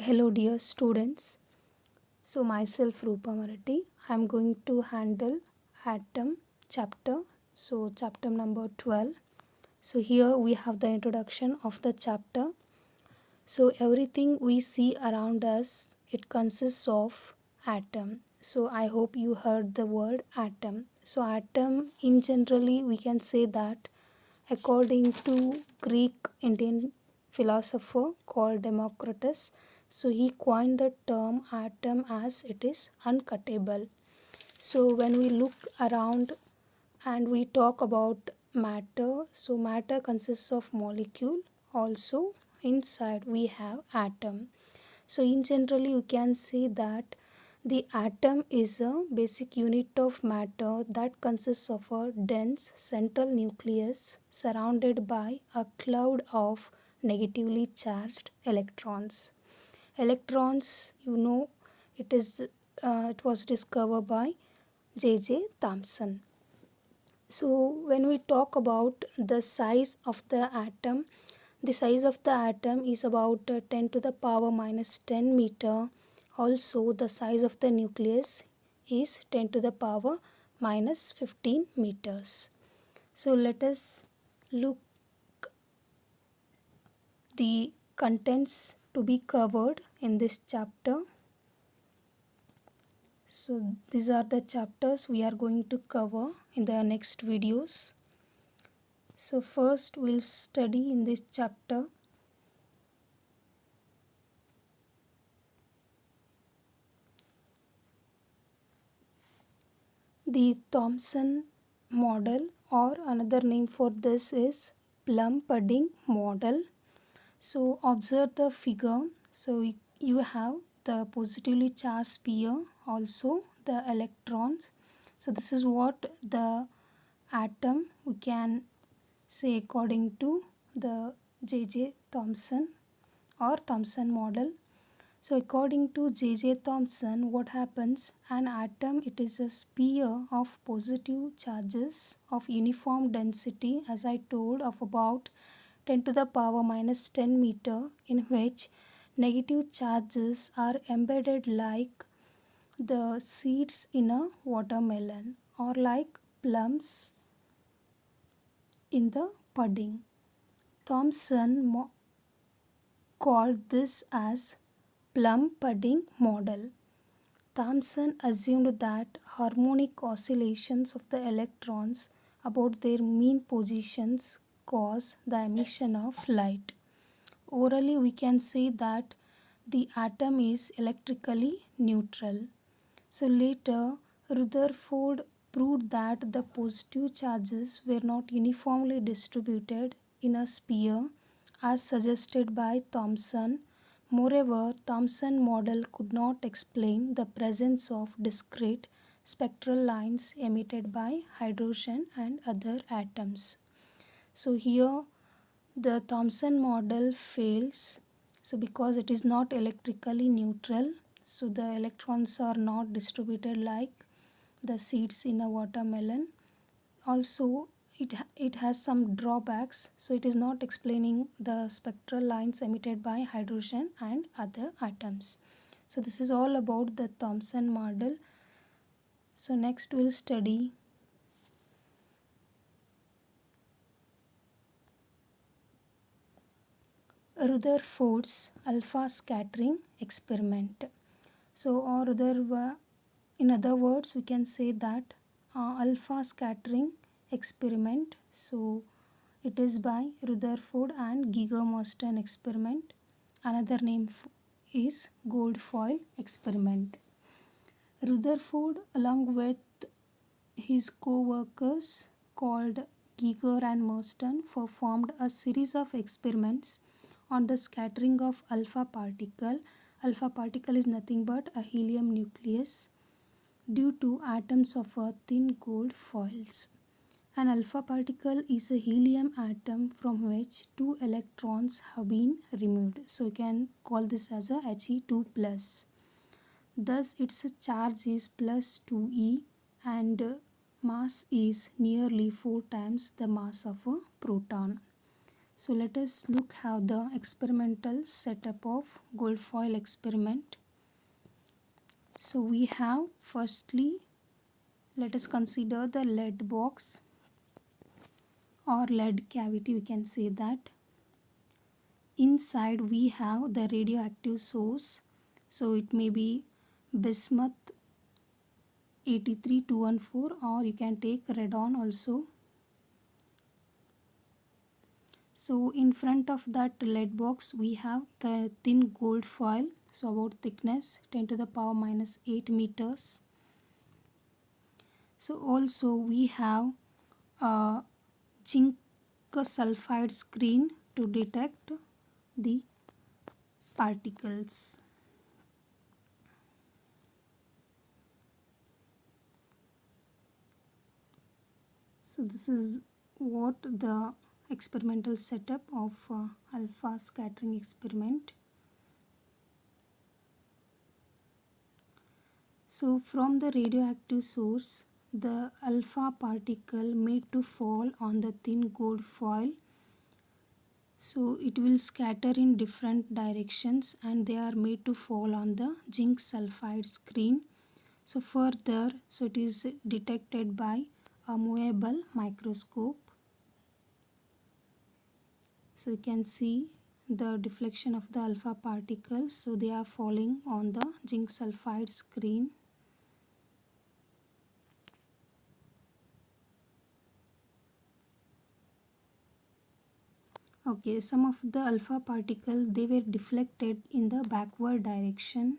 Hello dear students. So myself Rupa Marathi. I am going to handle atom chapter. So chapter number 12. So here we have the introduction of the chapter. So everything we see around us, it consists of atom. So I hope you heard the word atom. So atom in generally we can say that according to Greek Indian philosopher called Democritus, so he coined the term atom as it is uncuttable. So when we look around and we talk about matter, so matter consists of molecule. Also inside we have atom. So in generally you can say that the atom is a basic unit of matter that consists of a dense central nucleus surrounded by a cloud of negatively charged electrons. Electrons, it was discovered by J.J. Thomson. So when we talk about the size of the atom, the size of the atom is about 10 to the power minus 10 meter. Also the size of the nucleus is 10 to the power minus 15 meters. So let us look the contents to be covered in this chapter. So these are the chapters we are going to cover in the next videos. So first we'll study in this chapter the Thomson model, or another name for this is plum pudding model. So observe the figure. So you have the positively charged sphere, also the electrons. So this is what the atom we can say according to the J.J. Thomson or Thomson model. So according to J.J. Thomson, what happens? An atom, it is a sphere of positive charges of uniform density, as I told, of about 10 to the power minus 10 meter, in which negative charges are embedded like the seeds in a watermelon or like plums in the pudding. Thomson called this as plum pudding model. Thomson assumed that harmonic oscillations of the electrons about their mean positions cause the emission of light. Orally, we can say that the atom is electrically neutral. So later, Rutherford proved that the positive charges were not uniformly distributed in a sphere as suggested by Thomson. Moreover, Thomson model could not explain the presence of discrete spectral lines emitted by hydrogen and other atoms. So here the Thomson model fails. So because it is not electrically neutral, so the electrons are not distributed like the seeds in a watermelon. Also it has some drawbacks, so it is not explaining the spectral lines emitted by hydrogen and other atoms. So this is all about the Thomson model. So next we'll study Rutherford's alpha scattering experiment. So in other words we can say that alpha scattering experiment. So it is by Rutherford and Giger-Mosten experiment. Another name is Goldfoil experiment. Rutherford, along with his co-workers called Giger and Mosten, performed a series of experiments on the scattering of alpha particle. Alpha particle is nothing but a helium nucleus due to atoms of a thin gold foils. An alpha particle is a helium atom from which 2 electrons have been removed. So you can call this as a He2+. Thus its charge is plus 2e and mass is nearly 4 times the mass of a proton. So let us look how the experimental setup of gold foil experiment. So we have, firstly, let us consider the lead box or lead cavity, we can say that. Inside we have the radioactive source, so it may be bismuth 83214, or you can take radon also. So in front of that lead box we have the thin gold foil, so about thickness 10 to the power minus 8 meters. So also we have a zinc sulfide screen to detect the particles. So this is what the experimental setup of alpha scattering experiment. So from the radioactive source, the alpha particle made to fall on the thin gold foil, so it will scatter in different directions and they are made to fall on the zinc sulfide screen. So further, so it is detected by a movable microscope. So you can see the deflection of the alpha particles, so they are falling on the zinc sulfide screen. Okay, some of the alpha particles, they were deflected in the backward direction.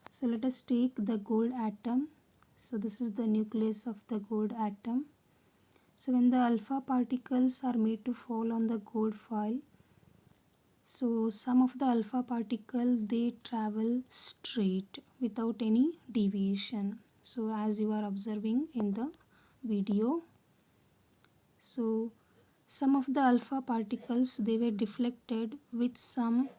So let us take the gold atom. So this is the nucleus of the gold atom. So when the alpha particles are made to fall on the gold foil, so some of the alpha particle, they travel straight without any deviation. So as you are observing in the video, so some of the alpha particles, they were deflected with some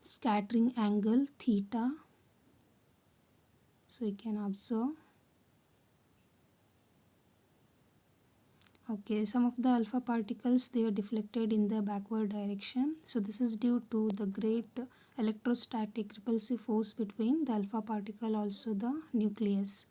scattering angle theta. So you can observe. Okay, some of the alpha particles, they were deflected in the backward direction. So this is due to the great electrostatic repulsive force between the alpha particle also the nucleus.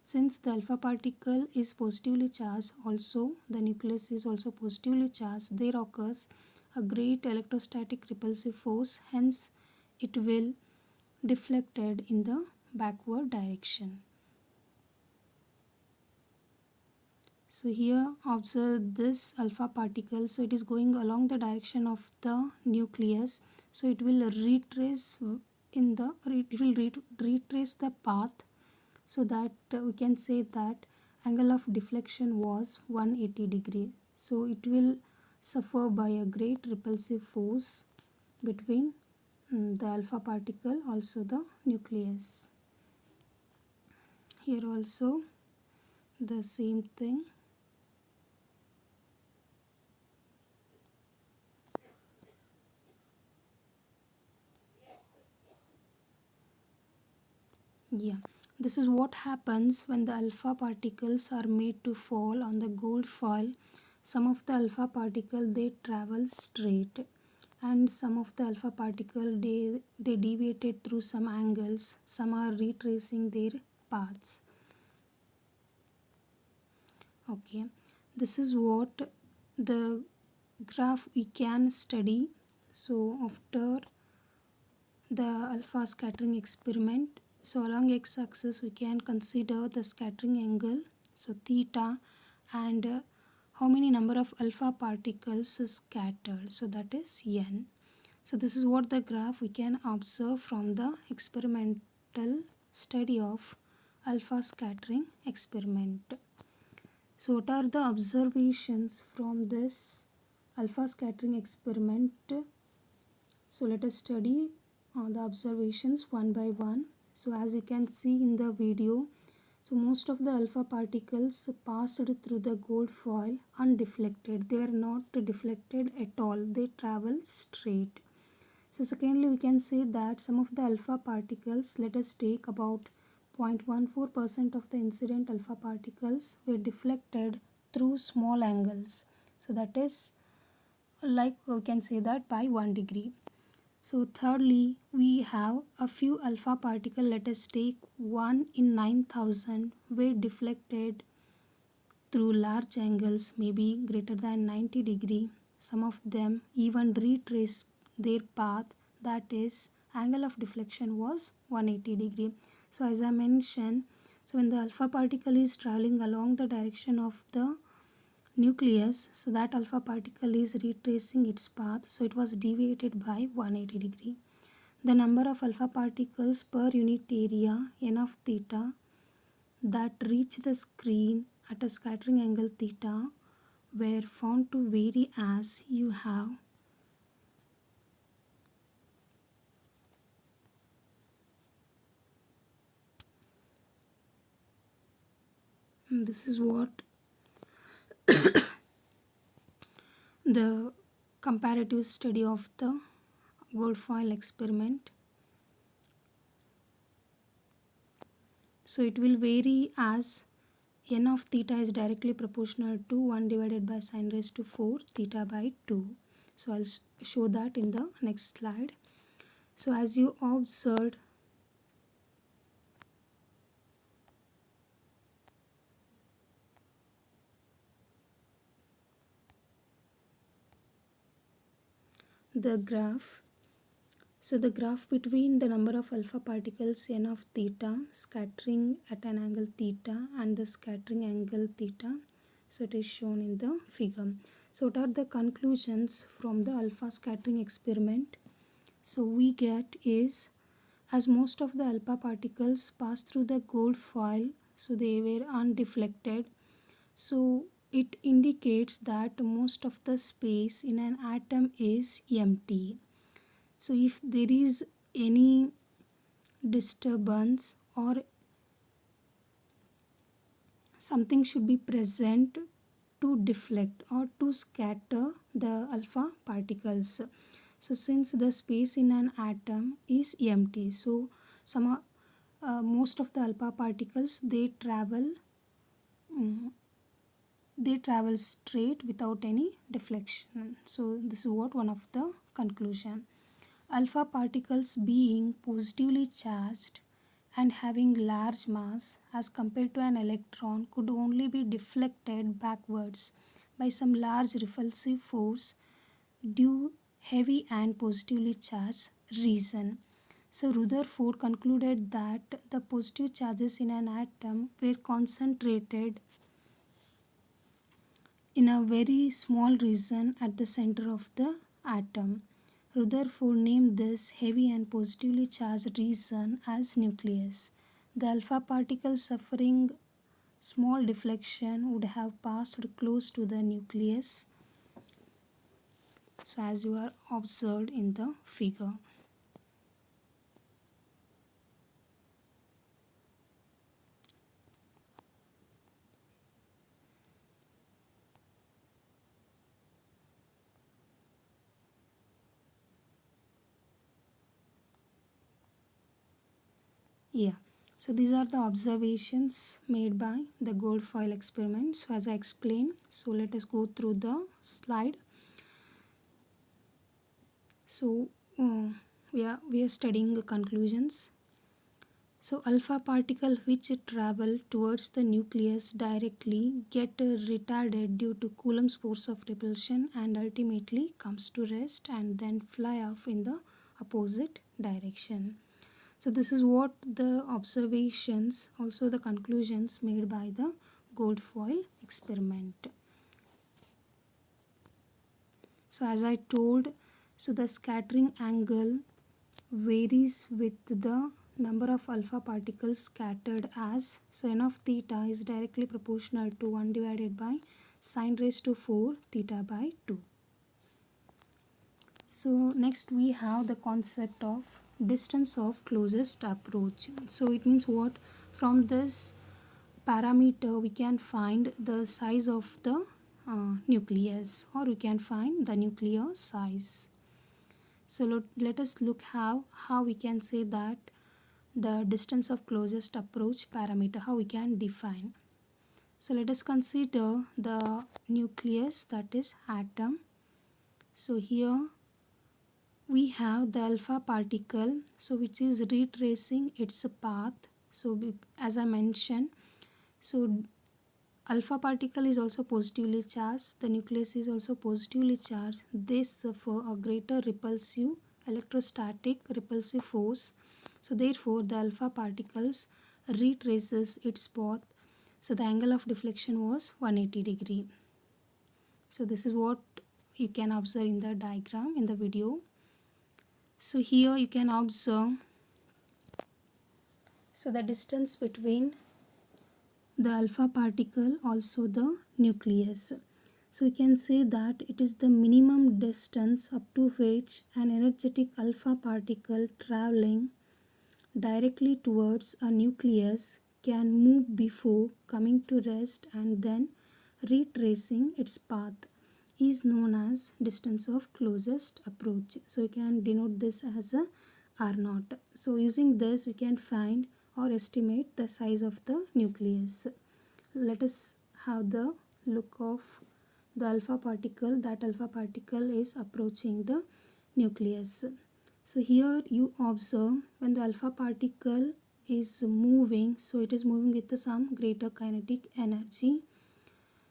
Since the alpha particle is positively charged, also the nucleus is also positively charged, there occurs a great electrostatic repulsive force, hence it will deflected in the backward direction. So here observe this alpha particle, so it is going along the direction of the nucleus, so it will retrace retrace the path, so that we can say that angle of deflection was 180 degree. So it will suffer by a great repulsive force between the alpha particle, also the nucleus. Here also the same thing. Yeah, this is what happens when the alpha particles are made to fall on the gold foil. Some of the alpha particle, they travel straight, and some of the alpha particle, they deviated through some angles. Some are retracing their paths. Okay, this is what the graph we can study. So after the alpha scattering experiment, so along x-axis we can consider the scattering angle, so theta, and how many number of alpha particles is scattered, so that is n. So this is what the graph we can observe from the experimental study of alpha scattering experiment. So what are the observations from this alpha scattering experiment? So let us study the observations one by one. So as you can see in the video, so most of the alpha particles passed through the gold foil undeflected. They were not deflected at all. They travel straight. So secondly, we can say that some of the alpha particles, let us take about 0.14% of the incident alpha particles, were deflected through small angles. So that is like we can say that by 1 degree. So thirdly, we have a few alpha particle, let us take 1 in 9,000 were deflected through large angles, maybe greater than 90 degree. Some of them even retrace their path, that is angle of deflection was 180 degree. So as I mentioned, so when the alpha particle is traveling along the direction of the nucleus, so that alpha particle is retracing its path, so it was deviated by 180 degree. The number of alpha particles per unit area n of theta that reach the screen at a scattering angle theta were found to vary as you have this is what the comparative study of the gold foil experiment. So it will vary as n of theta is directly proportional to 1 divided by sin raised to 4 theta by 2. So I'll show that in the next slide. So as you observed, the graph, so the graph between the number of alpha particles n of theta scattering at an angle theta and the scattering angle theta, so it is shown in the figure. So what are the conclusions from the alpha scattering experiment? So we get is, as most of the alpha particles pass through the gold foil, so they were undeflected, so it indicates that most of the space in an atom is empty. So if there is any disturbance or something should be present to deflect or to scatter the alpha particles. So since the space in an atom is empty, so most of the alpha particles they travel straight without any deflection. So this is what one of the conclusion. Alpha particles being positively charged and having large mass as compared to an electron could only be deflected backwards by some large repulsive force due heavy and positively charged region. So Rutherford concluded that the positive charges in an atom were concentrated in a very small region at the center of the atom. Rutherford named this heavy and positively charged region as nucleus. The alpha particle suffering small deflection would have passed close to the nucleus, so as you are observed in the figure. Yeah, so these are the observations made by the gold foil experiment. So as I explained, so let us go through the slide. So we are studying the conclusions. So alpha particle which travel towards the nucleus directly get retarded due to Coulomb's force of repulsion and ultimately comes to rest and then fly off in the opposite direction. So this is what the observations, also the conclusions made by the gold foil experiment. So as I told, so the scattering angle varies with the number of alpha particles scattered as, so n of theta is directly proportional to 1 divided by sin raised to 4 theta by 2. So next we have the concept of distance of closest approach. So it means what? From this parameter we can find the size of the nucleus, or we can find the nuclear size. So let us look how we can say that the distance of closest approach parameter, how we can define. So let us consider the nucleus, that is atom. So here we have the alpha particle, so which is retracing its path. So as I mentioned, so alpha particle is also positively charged, the nucleus is also positively charged. They suffer a greater repulsive electrostatic repulsive force. So therefore the alpha particles retraces its path. So the angle of deflection was 180 degree. So this is what you can observe in the diagram in the video. So here you can observe, so the distance between the alpha particle, also the nucleus. So we can say that it is the minimum distance up to which an energetic alpha particle traveling directly towards a nucleus can move before coming to rest and then retracing its path is known as distance of closest approach. So we can denote this as a R0. So using this we can find or estimate the size of the nucleus. Let us have the look of the alpha particle. That alpha particle is approaching the nucleus. So here you observe when the alpha particle is moving, so it is moving with some greater kinetic energy.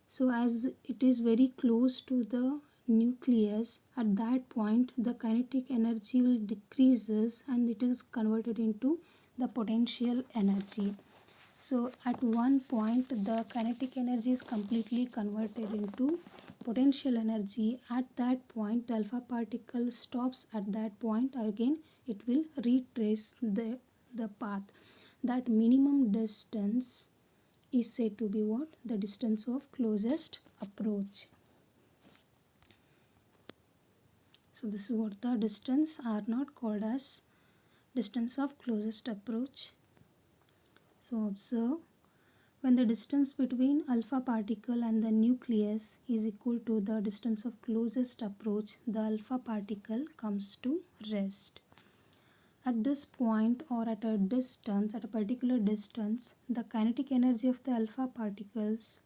So as it is very close to the nucleus, at that point the kinetic energy will decreases and it is converted into the potential energy. So at one point the kinetic energy is completely converted into potential energy. At that point the alpha particle stops. At that point again it will retrace the path. That minimum distance is said to be what? The distance of closest approach. So this is what the distance are not called as distance of closest approach. So observe, when the distance between alpha particle and the nucleus is equal to the distance of closest approach, the alpha particle comes to rest. At this point or at a distance, at a particular distance, the kinetic energy of the alpha particles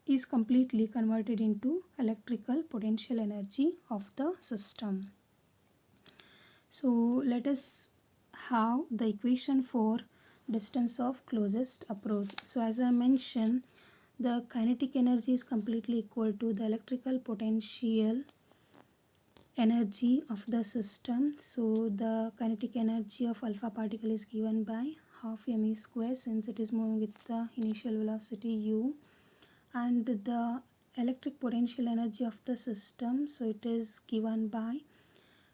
is completely converted into electrical potential energy of the system. So let us have the equation for distance of closest approach. So as I mentioned, the kinetic energy is completely equal to the electrical potential energy of the system. So the kinetic energy of alpha particle is given by half mE square, since it is moving with the initial velocity u, and the electric potential energy of the system, so it is given by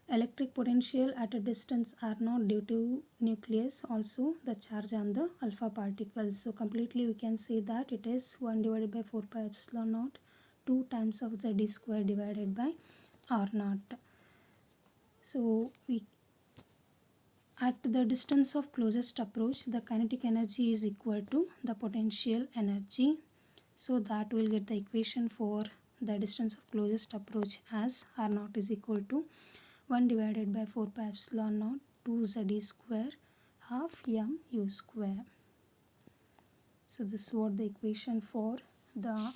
electric potential at a distance r0 due to nucleus, also the charge on the alpha particles. So completely we can say that it is 1 divided by 4 pi epsilon naught 2 times of z square divided by r0. So we at the distance of closest approach, the kinetic energy is equal to the potential energy. So that will get the equation for the distance of closest approach as r0 is equal to 1 divided by 4 pi epsilon naught 2 z square half mu square. So this is what the equation for the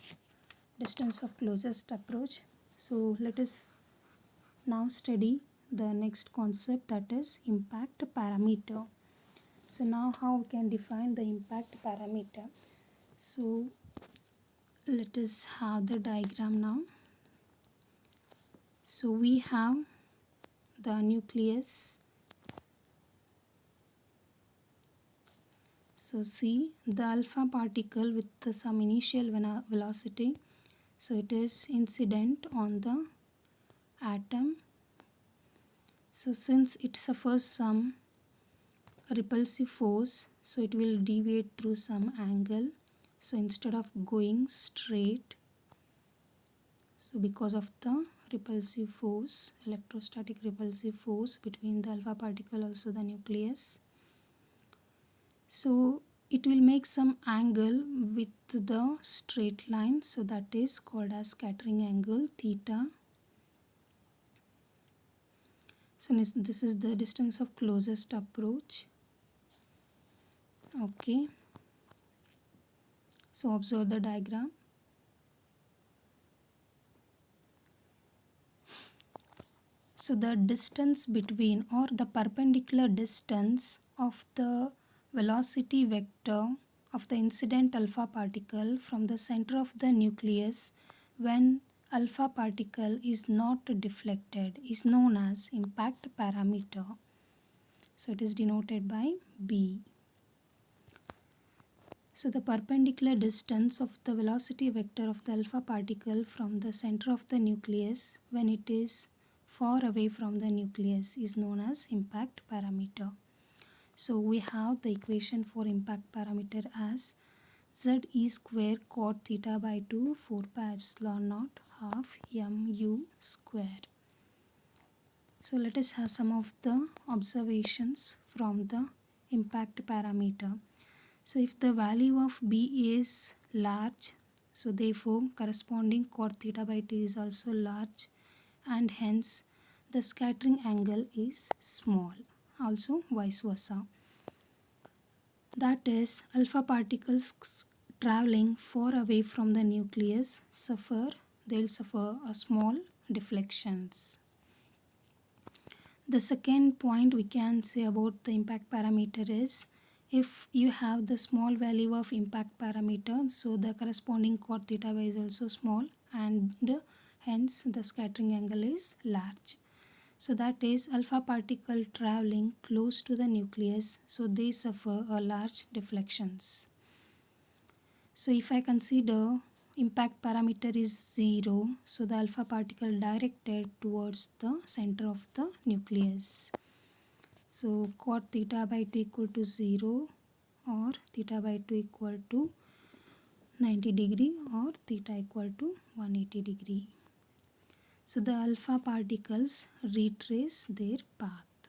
distance of closest approach. So let us now study the next concept, that is impact parameter. So now how we can define the impact parameter. So let us have the diagram now. So we have the nucleus. So see the alpha particle with some initial velocity. So it is incident on the atom. So since it suffers some repulsive force, so it will deviate through some angle. So instead of going straight, so because of the repulsive force, electrostatic repulsive force between the alpha particle also the nucleus, so it will make some angle with the straight line, so that is called as scattering angle theta. So this is the distance of closest approach. Okay, So observe the diagram. So the distance between, or the perpendicular distance of the velocity vector of the incident alpha particle from the center of the nucleus when alpha particle is not deflected is known as impact parameter. So it is denoted by B. So the perpendicular distance of the velocity vector of the alpha particle from the center of the nucleus when it is far away from the nucleus is known as impact parameter. So we have the equation for impact parameter as ZE square cot theta by 2 4 pi epsilon naught half mu square. So let us have some of the observations from the impact parameter. So if the value of B is large, so therefore corresponding cot theta by 2 is also large, and hence the scattering angle is small. Also vice versa. That is, alpha particles traveling far away from the nucleus they'll suffer a small deflections. The second point we can say about the impact parameter is, if you have the small value of impact parameter, so the corresponding cot theta by is also small, and hence the scattering angle is large. So that is, alpha particle traveling close to the nucleus, so they suffer a large deflections. So if I consider impact parameter is 0, so the alpha particle directed towards the center of the nucleus. So cot theta by 2 equal to 0, or theta by 2 equal to 90 degree, or theta equal to 180 degree. So the alpha particles retrace their path.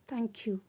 Thank you.